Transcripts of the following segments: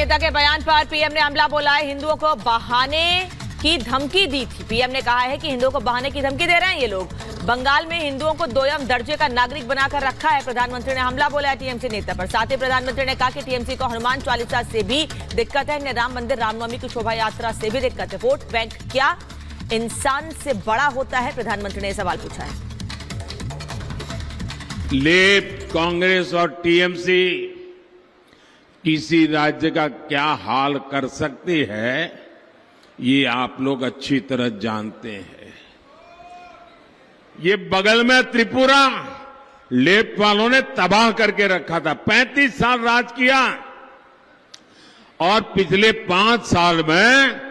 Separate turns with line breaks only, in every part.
नेता के बयान पर पीएम ने हमला बोला है। हिंदुओं को बहाने की धमकी दी थी। पीएम ने कहा है कि हिंदुओं को बहाने की धमकी दे रहे हैं ये लोग। बंगाल में हिंदुओं को दोयम दर्जे का नागरिक बनाकर रखा है। प्रधानमंत्री ने हमला बोला है टीएमसी नेता पर। साथ ही प्रधानमंत्री ने कहा कि टीएमसी को हनुमान चालीसा से भी दिक्कत है, इन्हें राम मंदिर रामनवमी की शोभा यात्रा से भी दिक्कत है। वोट बैंक क्या इंसान से बड़ा होता है? प्रधानमंत्री ने सवाल पूछा है।
लेफ्ट, कांग्रेस और टीएमसी किसी राज्य का क्या हाल कर सकती है, ये आप लोग अच्छी तरह जानते हैं। ये बगल में त्रिपुरा लेफ्ट वालों ने तबाह करके रखा था। 35 साल राज किया और पिछले 5 साल में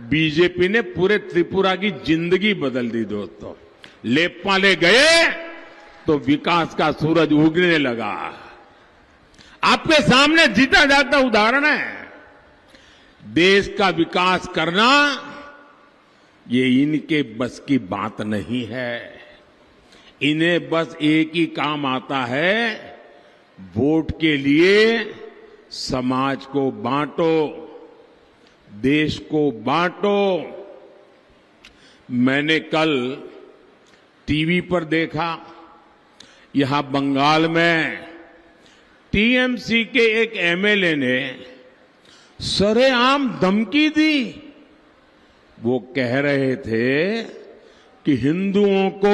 बीजेपी ने पूरे त्रिपुरा की जिंदगी बदल दी। दोस्तों, लेफ्ट वाले गए तो विकास का सूरज उगने लगा। आपके सामने जीता जाता उदाहरण है। देश का विकास करना ये इनके बस की बात नहीं है। इन्हें बस एक ही काम आता है, वोट के लिए समाज को बांटो, देश को बांटो। मैंने कल टीवी पर देखा, यहां बंगाल में टीएमसी के एक एमएलए ने सरेआम धमकी दी। वो कह रहे थे कि हिंदुओं को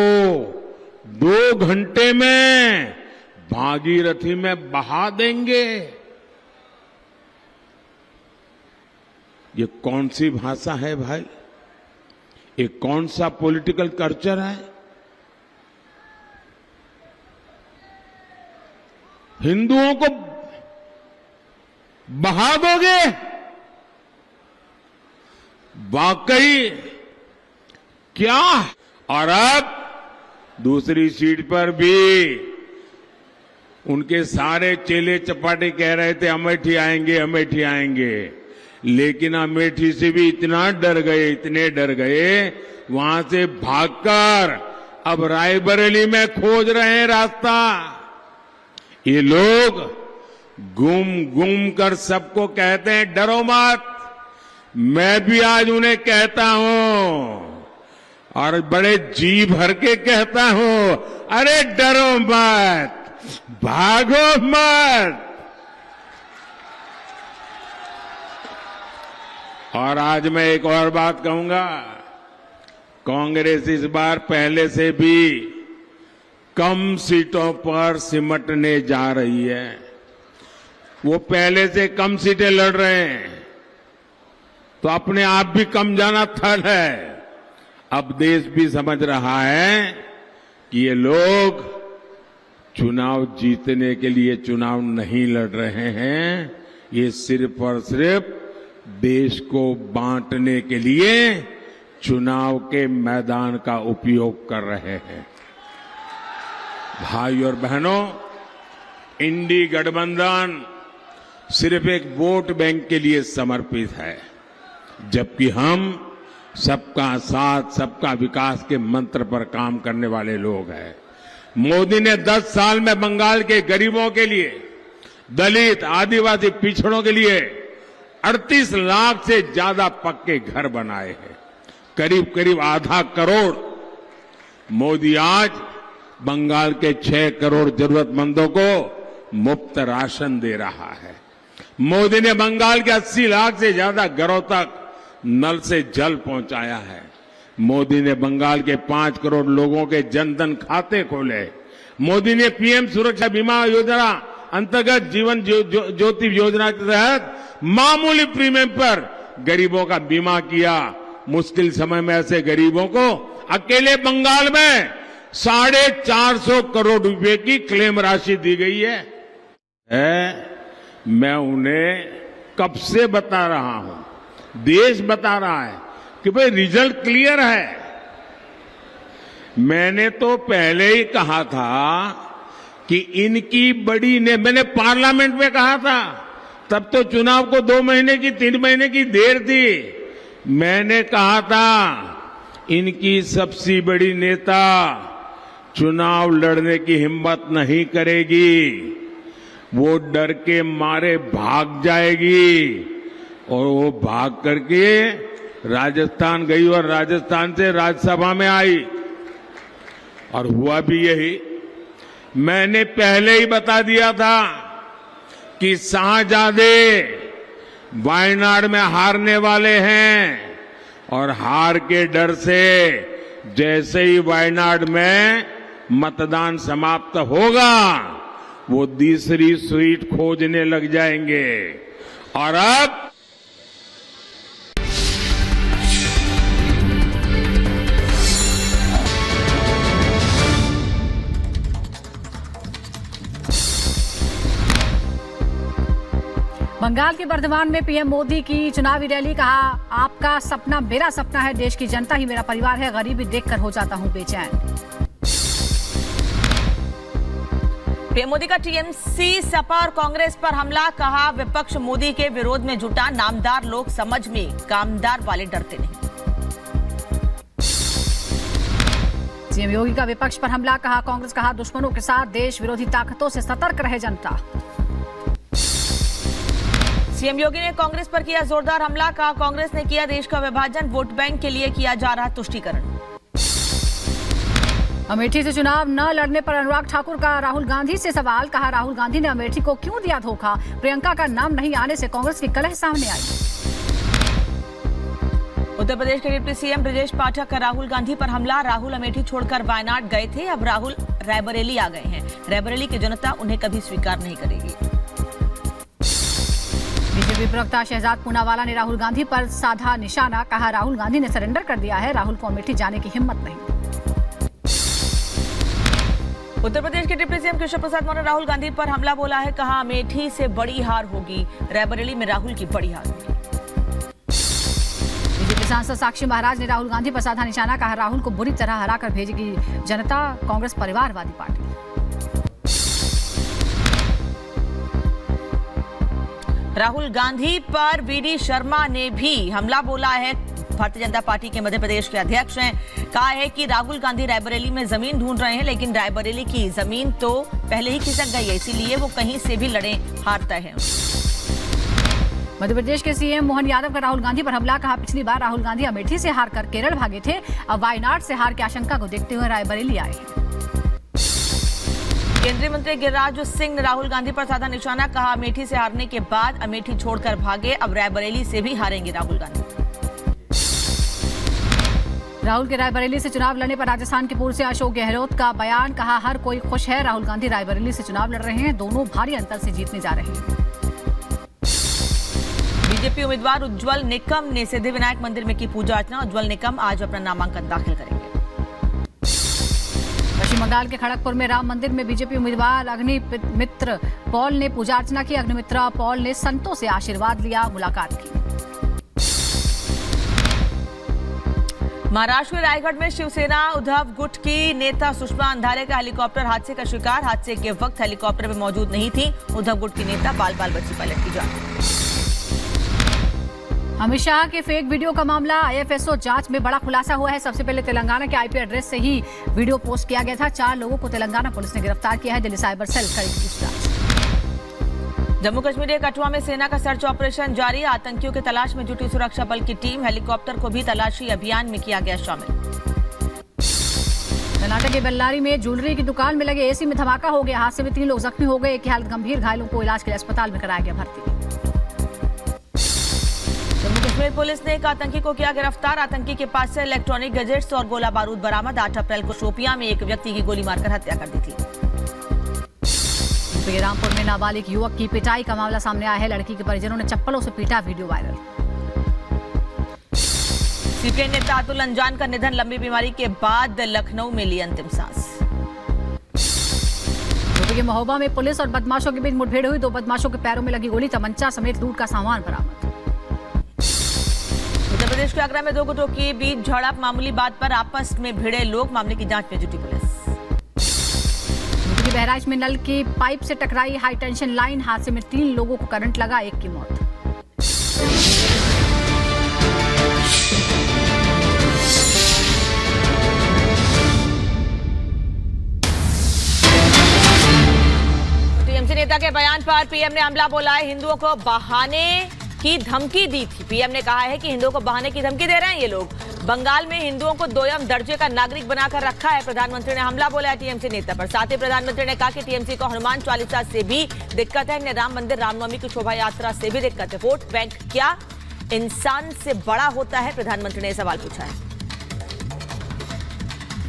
2 घंटे में भागीरथी में बहा देंगे। ये कौन सी भाषा है भाई? ये कौन सा पॉलिटिकल कल्चर है? हिंदुओं को बहा दोगे? वाकई क्या? और अब दूसरी सीट पर भी उनके सारे चेले चपाटे कह रहे थे अमेठी आएंगे, अमेठी आएंगे। लेकिन अमेठी से भी इतना डर गए, इतने डर गए, वहां से भागकर अब रायबरेली में खोज रहे हैं रास्ता। ये लोग गुम गुम कर सबको कहते हैं डरो मत। मैं भी आज उन्हें कहता हूं और बड़े जी भर के कहता हूं, अरे डरो मत, भागो मत। और आज मैं एक और बात कहूंगा, कांग्रेस इस बार पहले से भी कम सीटों पर सिमटने जा रही है। वो पहले से कम सीटें लड़ रहे हैं तो अपने आप भी कम जाना थल है। अब देश भी समझ रहा है कि ये लोग चुनाव जीतने के लिए चुनाव नहीं लड़ रहे हैं, ये सिर्फ और सिर्फ देश को बांटने के लिए चुनाव के मैदान का उपयोग कर रहे हैं। भाई और बहनों, इंडी गठबंधन सिर्फ एक वोट बैंक के लिए समर्पित है, जबकि हम सबका साथ सबका विकास के मंत्र पर काम करने वाले लोग हैं। मोदी ने 10 साल में बंगाल के गरीबों के लिए, दलित, आदिवासी पिछड़ों के लिए 38 लाख से ज्यादा पक्के घर बनाए हैं। करीब करीब आधा करोड़। मोदी आज बंगाल के 6 करोड़ जरूरतमंदों को मुफ्त राशन दे रहा है। मोदी ने बंगाल के 80 लाख से ज्यादा घरों तक नल से जल पहुंचाया है। मोदी ने बंगाल के 5 करोड़ लोगों के जनधन खाते खोले। मोदी ने पीएम सुरक्षा बीमा योजना अंतर्गत जीवन ज्योति योजना के तहत मामूली प्रीमियम पर गरीबों का बीमा किया। मुश्किल समय में ऐसे गरीबों को अकेले बंगाल में 450 करोड़ रुपए की क्लेम राशि दी गई है। मैं उन्हें कब से बता रहा हूं, देश बता रहा है कि भाई रिजल्ट क्लियर है। मैंने तो पहले ही कहा था कि इनकी बड़ी ने, मैंने पार्लियामेंट में कहा था, तब तो चुनाव को 2 महीने की 3 महीने की देर थी। मैंने कहा था इनकी सबसे बड़ी नेता चुनाव लड़ने की हिम्मत नहीं करेगी, वो डर के मारे भाग जाएगी। और वो भाग करके राजस्थान गई और राजस्थान से राज्यसभा में आई और हुआ भी यही। मैंने पहले ही बता दिया था कि शाहजादे वायनाड में हारने वाले हैं और हार के डर से जैसे ही वायनाड में मतदान समाप्त होगा वो तीसरी सीट खोजने लग जाएंगे। और अब
बंगाल के बर्धमान में पीएम मोदी की चुनावी रैली। कहा, आपका सपना मेरा सपना है, देश की जनता ही मेरा परिवार है, गरीबी देखकर हो जाता हूं बेचैन।
पीएम मोदी का टीएमसी, सपा और कांग्रेस पर हमला। कहा, विपक्ष मोदी के विरोध में जुटा, नामदार लोग समझ में, कामदार वाले डरते नहीं।
सीएम योगी का विपक्ष पर हमला। कहा, कांग्रेस कहा दुश्मनों के साथ, देश विरोधी ताकतों से सतर्क रहे जनता।
सीएम योगी ने कांग्रेस पर किया जोरदार हमला। कहा, कांग्रेस ने किया देश का विभाजन, वोट बैंक के लिए किया जा रहा तुष्टीकरण।
अमेठी से चुनाव न लड़ने पर अनुराग ठाकुर का राहुल गांधी से सवाल। कहा, राहुल गांधी ने अमेठी को क्यों दिया धोखा, प्रियंका का नाम नहीं आने से कांग्रेस की कलह सामने आई।
उत्तर प्रदेश के डिप्टी सीएम ब्रजेश पाठक का राहुल गांधी पर हमला। राहुल अमेठी छोड़कर वायनाड गए थे, अब राहुल रायबरेली आ गए हैं। रायबरेली की जनता उन्हें कभी स्वीकार नहीं करेगी।
बीजेपी प्रवक्ता शहजाद पूनावाला ने राहुल गांधी पर साधा निशाना। कहा, राहुल गांधी ने सरेंडर कर दिया है, राहुल को अमेठी जाने की हिम्मत नहीं।
उत्तर प्रदेश के डिप्टी सीएम केशव प्रसाद मौर्य ने राहुल गांधी पर हमला बोला है। कहा, अमेठी से बड़ी हार होगी, रायबरेली में राहुल की बड़ी हार होगी।
बीजेपी सांसद साक्षी महाराज ने राहुल गांधी पर साधा निशाना। कहा, राहुल को बुरी तरह हराकर भेजेगी जनता, कांग्रेस परिवारवादी पार्टी।
राहुल गांधी पर वीडी शर्मा ने भी हमला बोला है। भारतीय जनता पार्टी के मध्य प्रदेश के अध्यक्ष हैं। कहा है कि राहुल गांधी रायबरेली में जमीन ढूंढ रहे हैं, लेकिन रायबरेली की जमीन तो पहले ही खिसक गई है, इसीलिए वो कहीं से भी लड़े हार तय है।
मध्य प्रदेश के सीएम मोहन यादव का राहुल गांधी पर हमला। कहा, पिछली बार राहुल गांधी अमेठी से हारकर केरल भागे थे, अब वायनाड से हार की आशंका को देखते हुए रायबरेली आए हैं।
केंद्रीय मंत्री गिरिराज सिंह ने राहुल गांधी पर साधा निशाना। कहा, अमेठी से हारने के बाद अमेठी छोड़कर भागे, अब रायबरेली से भी हारेंगे राहुल गांधी।
राहुल के रायबरेली से चुनाव लड़ने पर राजस्थान के पूर्व से अशोक गहलोत का बयान। कहा, हर कोई खुश है, राहुल गांधी रायबरेली से चुनाव लड़ रहे हैं, दोनों भारी अंतर से जीतने जा रहे हैं।
बीजेपी उम्मीदवार उज्जवल निकम ने सिद्धिविनायक मंदिर में की पूजा अर्चना। उज्जवल निकम आज अपना नामांकन दाखिल करेंगे।
पश्चिम बंगाल के खड़गपुर में राम मंदिर में बीजेपी उम्मीदवार अग्निमित्र पॉल ने पूजा अर्चना की। अग्निमित्र पॉल ने संतों से आशीर्वाद लिया, मुलाकात की।
महाराष्ट्र के रायगढ़ में शिवसेना उद्धव गुट की नेता सुषमा अंधारे का हेलीकॉप्टर हादसे का शिकार। हादसे के वक्त हेलीकॉप्टर में मौजूद नहीं थी। उद्धव गुट की नेता बाल बाल बच्ची पलट की जांच।
अमित शाह के फेक वीडियो का मामला, आईएफएसओ जांच में बड़ा खुलासा हुआ है। सबसे पहले तेलंगाना के आईपी एड्रेस से ही वीडियो पोस्ट किया गया था। 4 लोगों को तेलंगाना पुलिस ने गिरफ्तार किया है। दिल्ली साइबर सेल करेगी पूछताछ।
जम्मू कश्मीर के कठुआ में सेना का सर्च ऑपरेशन जारी। आतंकियों की तलाश में जुटी सुरक्षा बल की टीम। हेलीकॉप्टर को भी तलाशी अभियान में किया गया शामिल।
कर्नाटक के बेल्लारी में ज्वेलरी की दुकान में लगे एसी में धमाका हो गया। हादसे में 3 लोग जख्मी हो गए, एक की हालत गंभीर। घायलों को इलाज के लिए अस्पताल में कराया गया भर्ती। जम्मू कश्मीर
पुलिस ने एक आतंकी को किया गिरफ्तार। आतंकी के पास से इलेक्ट्रॉनिक गैजेट्स और गोला बारूद बरामद। 8 अप्रैल को शोपियां में एक व्यक्ति की गोली मारकर हत्या कर दी थी। रामपुर में नाबालिग युवक की पिटाई का मामला सामने आया है। लड़की के परिजनों ने चप्पलों से पीटा, वीडियो वायरल। सीपीएम नेता अतुल अंजान का निधन। लंबी बीमारी के बाद लखनऊ में ली अंतिम सांस। यूपी के महोबा में पुलिस और बदमाशों के बीच मुठभेड़ हुई। 2 बदमाशों के पैरों में लगी गोली, तमंचा समेत लूट का सामान बरामद। उत्तर प्रदेश के आगरा में 2 गुटों के बीच झड़प। मामूली बात पर आपस में भिड़े लोग, मामले की जांच में जुटी पुलिस। बहराइच में नल की पाइप से टकराई हाई टेंशन लाइन। हादसे में 3 लोगों को करंट लगा, 1 की मौत। टीएमसी नेता के बयान पर पीएम ने हमला बोला है। हिंदुओं को बहाने की धमकी दी थी। पीएम ने कहा है कि हिंदुओं को बहाने की धमकी दे रहे हैं ये लोग। बंगाल में हिंदुओं को दोयम दर्जे का नागरिक बनाकर रखा है। प्रधानमंत्री ने हमला बोला है टीएमसी नेता पर। साथ ही प्रधानमंत्री ने कहा कि टीएमसी को हनुमान चालीसा से भी दिक्कत है, इन्हें राम मंदिर रामनवमी की शोभा यात्रा से भी दिक्कत है। वोट बैंक क्या इंसान से बड़ा होता है? प्रधानमंत्री ने सवाल पूछा है।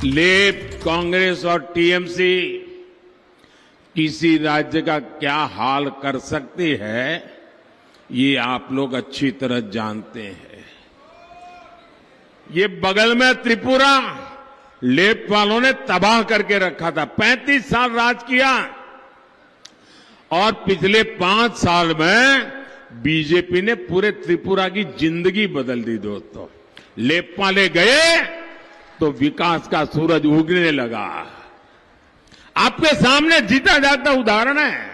लेफ्ट, कांग्रेस और टीएमसी किसी राज्य का क्या हाल कर सकती है, ये आप लोग अच्छी तरह जानते हैं। ये बगल में त्रिपुरा लेफ्ट वालों ने तबाह करके रखा था। 35 साल राज किया और पिछले 5 साल में बीजेपी ने पूरे त्रिपुरा की जिंदगी बदल दी। दोस्तों, लेफ्ट वाले गए तो विकास का सूरज उगने लगा। आपके सामने जीता जाता उदाहरण है।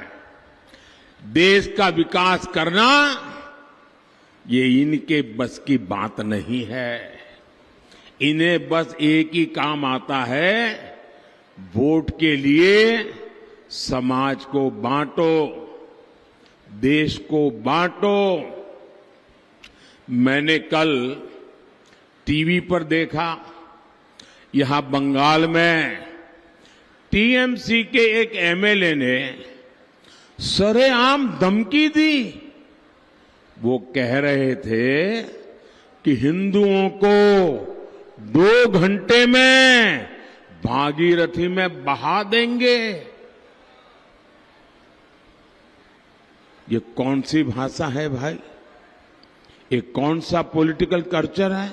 देश का विकास करना ये इनके बस की बात नहीं है। इन्हें बस एक ही काम आता है, वोट के लिए समाज को बांटो, देश को बांटो। मैंने कल टीवी पर देखा, यहां बंगाल में टीएमसी के एक एमएलए ने सरेआम धमकी दी। वो कह रहे थे कि हिंदुओं को 2 घंटे में भागीरथी में बहा देंगे। ये कौन सी भाषा है भाई? ये कौन सा पॉलिटिकल कल्चर है?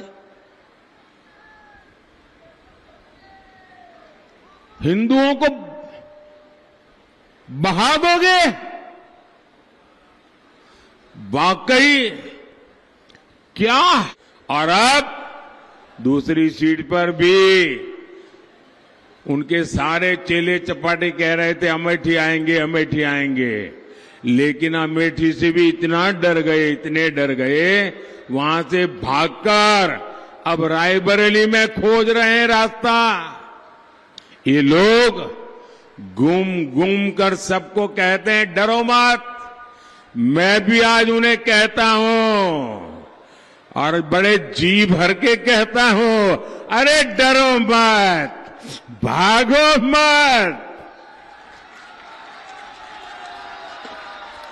हिंदुओं को बहा दोगे? वाकई क्या? और अब दूसरी सीट पर भी उनके सारे चेले चपाटे कह रहे थे अमेठी आएंगे, अमेठी आएंगे। लेकिन अमेठी से भी इतना डर गए, इतने डर गए, वहां से भागकर अब रायबरेली में खोज रहे हैं रास्ता। ये लोग गुम गुम कर सबको कहते हैं डरो मत। मैं भी आज उन्हें कहता हूं और बड़े जी भर के कहता हूं, अरे डरो मत, भागो मत।